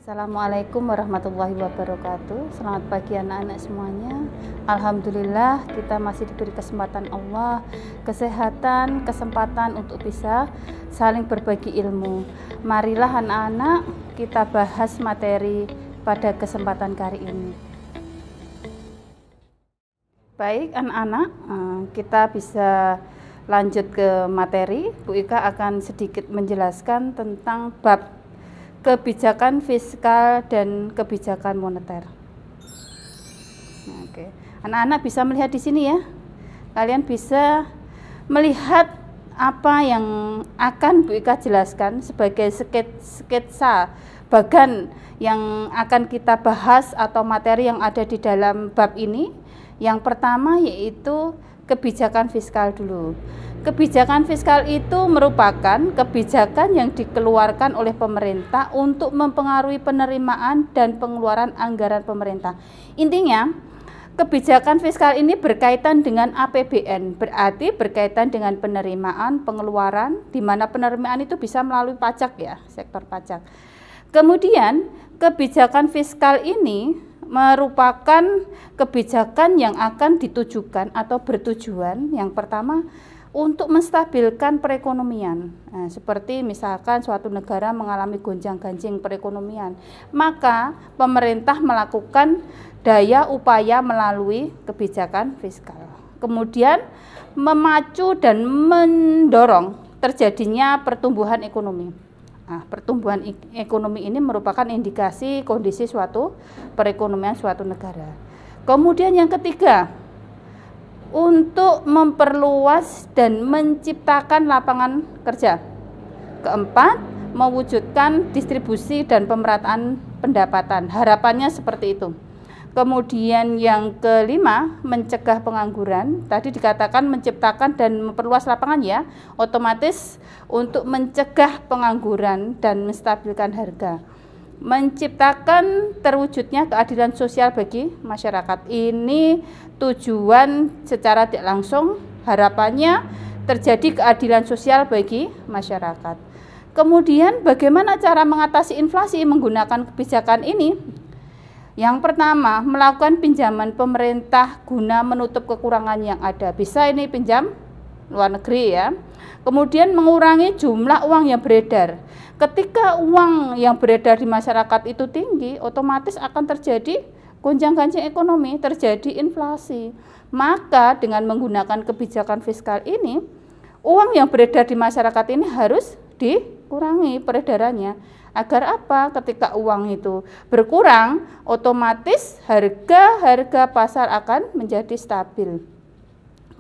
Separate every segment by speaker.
Speaker 1: Assalamualaikum warahmatullahi wabarakatuh. Selamat pagi anak-anak semuanya. Alhamdulillah kita masih diberi kesempatan Allah, kesehatan, kesempatan untuk bisa saling berbagi ilmu. Marilah anak-anak kita bahas materi pada kesempatan kali ini. Baik anak-anak, kita bisa lanjut ke materi. Bu Ika akan sedikit menjelaskan tentang bab kebijakan fiskal dan kebijakan moneter. Oke. Anak-anak bisa melihat di sini ya. Kalian bisa melihat apa yang akan Bu Ika jelaskan sebagai sketsa bagan yang akan kita bahas atau materi yang ada di dalam bab ini. Yang pertama yaitu kebijakan fiskal dulu. Kebijakan fiskal itu merupakan kebijakan yang dikeluarkan oleh pemerintah untuk mempengaruhi penerimaan dan pengeluaran anggaran pemerintah. Intinya, kebijakan fiskal ini berkaitan dengan APBN, berarti berkaitan dengan penerimaan, pengeluaran, di mana penerimaan itu bisa melalui pajak ya, sektor pajak. Kemudian, kebijakan fiskal ini merupakan kebijakan yang akan ditujukan atau bertujuan yang pertama untuk menstabilkan perekonomian. Nah, seperti misalkan suatu negara mengalami gonjang-ganjing perekonomian, maka pemerintah melakukan daya upaya melalui kebijakan fiskal. Kemudian memacu dan mendorong terjadinya pertumbuhan ekonomi. Nah, pertumbuhan ekonomi ini merupakan indikasi kondisi suatu perekonomian suatu negara. Kemudian yang ketiga, untuk memperluas dan menciptakan lapangan kerja. Keempat, mewujudkan distribusi dan pemerataan pendapatan. Harapannya seperti itu. Kemudian yang kelima, mencegah pengangguran. Tadi dikatakan menciptakan dan memperluas lapangan ya, otomatis untuk mencegah pengangguran dan menstabilkan harga. Menciptakan terwujudnya keadilan sosial bagi masyarakat. Ini tujuan secara tidak langsung, harapannya terjadi keadilan sosial bagi masyarakat. Kemudian bagaimana cara mengatasi inflasi menggunakan kebijakan ini? Yang pertama, melakukan pinjaman pemerintah guna menutup kekurangan yang ada. Bisa ini pinjam luar negeri ya. Kemudian mengurangi jumlah uang yang beredar. Ketika uang yang beredar di masyarakat itu tinggi, otomatis akan terjadi gonjang-ganjing ekonomi, terjadi inflasi. Maka dengan menggunakan kebijakan fiskal ini, uang yang beredar di masyarakat ini harus dikurangi peredarannya. Agar apa? Ketika uang itu berkurang, otomatis harga pasar akan menjadi stabil.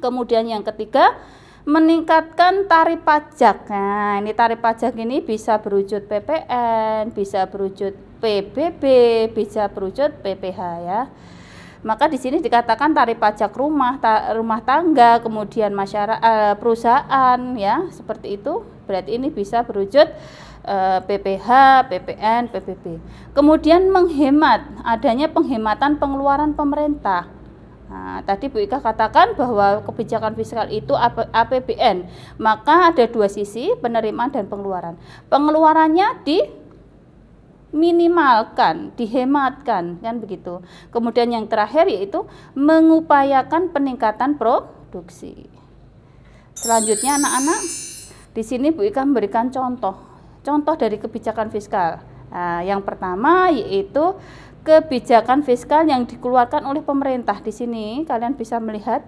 Speaker 1: Kemudian yang ketiga, meningkatkan tarif pajak. Nah, ini tarif pajak ini bisa berwujud PPN, bisa berwujud PBB, bisa berwujud PPh ya. Maka di sini dikatakan tarif pajak rumah tangga, kemudian masyarakat, perusahaan ya, seperti itu. Berarti ini bisa berwujud PPh, PPN, PBB. Kemudian menghemat, adanya penghematan pengeluaran pemerintah. Nah, tadi Bu Ika katakan bahwa kebijakan fiskal itu APBN, maka ada dua sisi, penerimaan dan pengeluaran. Pengeluarannya diminimalkan, dihematkan, kan begitu. Kemudian yang terakhir yaitu mengupayakan peningkatan produksi. Selanjutnya anak-anak, di sini Bu Ika memberikan contoh dari kebijakan fiskal. Nah, yang pertama yaitu kebijakan fiskal yang dikeluarkan oleh pemerintah. Di sini kalian bisa melihat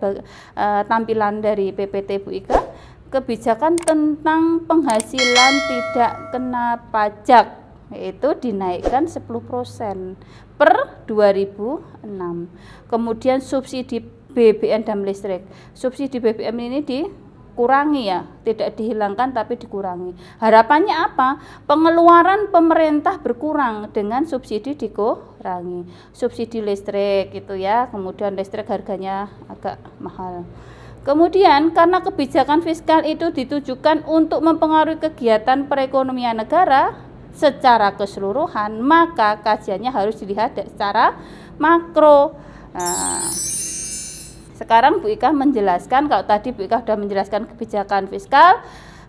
Speaker 1: tampilan dari PPT Bu Ika, kebijakan tentang penghasilan tidak kena pajak, yaitu dinaikkan 10% per 2006. Kemudian subsidi BBM dan listrik. Subsidi BBM ini dikurangi ya, tidak dihilangkan tapi dikurangi. Harapannya apa? Pengeluaran pemerintah berkurang dengan subsidi dikurangi. Subsidi listrik itu ya, kemudian listrik harganya agak mahal. Kemudian karena kebijakan fiskal itu ditujukan untuk mempengaruhi kegiatan perekonomian negara secara keseluruhan, maka kajiannya harus dilihat secara makro. Nah, sekarang Bu Ika menjelaskan, kalau tadi Bu Ika sudah menjelaskan kebijakan fiskal,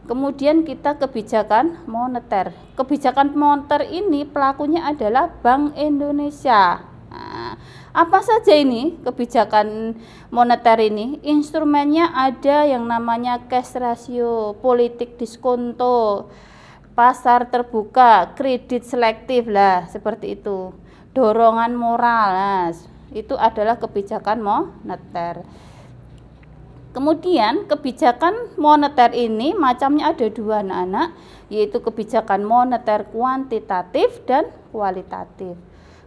Speaker 1: Kemudian kita kebijakan moneter. Kebijakan moneter ini pelakunya adalah Bank Indonesia. Nah, apa saja ini kebijakan moneter ini? Instrumennya ada yang namanya cash ratio, politik diskonto, pasar terbuka, kredit selektif lah, seperti itu. Dorongan moral, nah, itu adalah kebijakan moneter. Kemudian kebijakan moneter ini macamnya ada dua, anak-anak, yaitu kebijakan moneter kuantitatif dan kualitatif.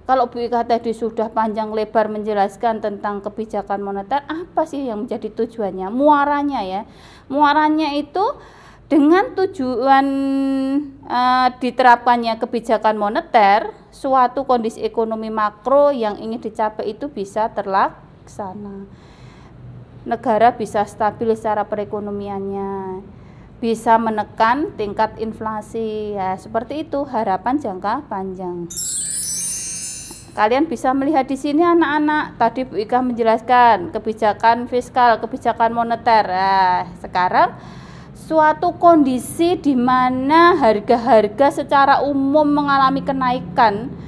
Speaker 1: Kalau Bu Ika tadi sudah panjang lebar menjelaskan tentang kebijakan moneter, apa sih yang menjadi tujuannya? Muaranya ya. Muaranya itu dengan tujuan diterapkannya kebijakan moneter, suatu kondisi ekonomi makro yang ingin dicapai itu bisa terlaksana. Negara bisa stabil secara perekonomiannya, bisa menekan tingkat inflasi, ya seperti itu harapan jangka panjang. Kalian bisa melihat di sini anak-anak, tadi Bu Ika menjelaskan kebijakan fiskal, kebijakan moneter. Nah, sekarang suatu kondisi di mana harga-harga secara umum mengalami kenaikan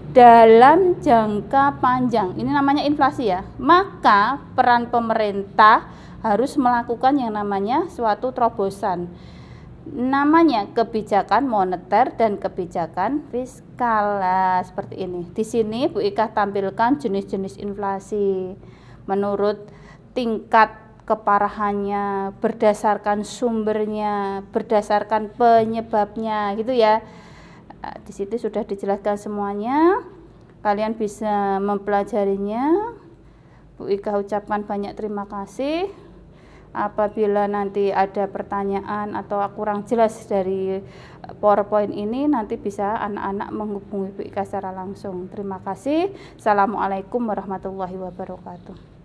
Speaker 1: dalam jangka panjang, ini namanya inflasi ya, maka peran pemerintah harus melakukan yang namanya suatu terobosan, namanya kebijakan moneter dan kebijakan fiskal. Nah, seperti ini. Di sini Bu Ika tampilkan jenis-jenis inflasi menurut tingkat keparahannya, berdasarkan sumbernya, berdasarkan penyebabnya, gitu ya. Di situ sudah dijelaskan semuanya, kalian bisa mempelajarinya. Bu Ika ucapkan banyak terima kasih. Apabila nanti ada pertanyaan atau kurang jelas dari PowerPoint ini, nanti bisa anak-anak menghubungi Bu Ika secara langsung. Terima kasih. Assalamualaikum warahmatullahi wabarakatuh.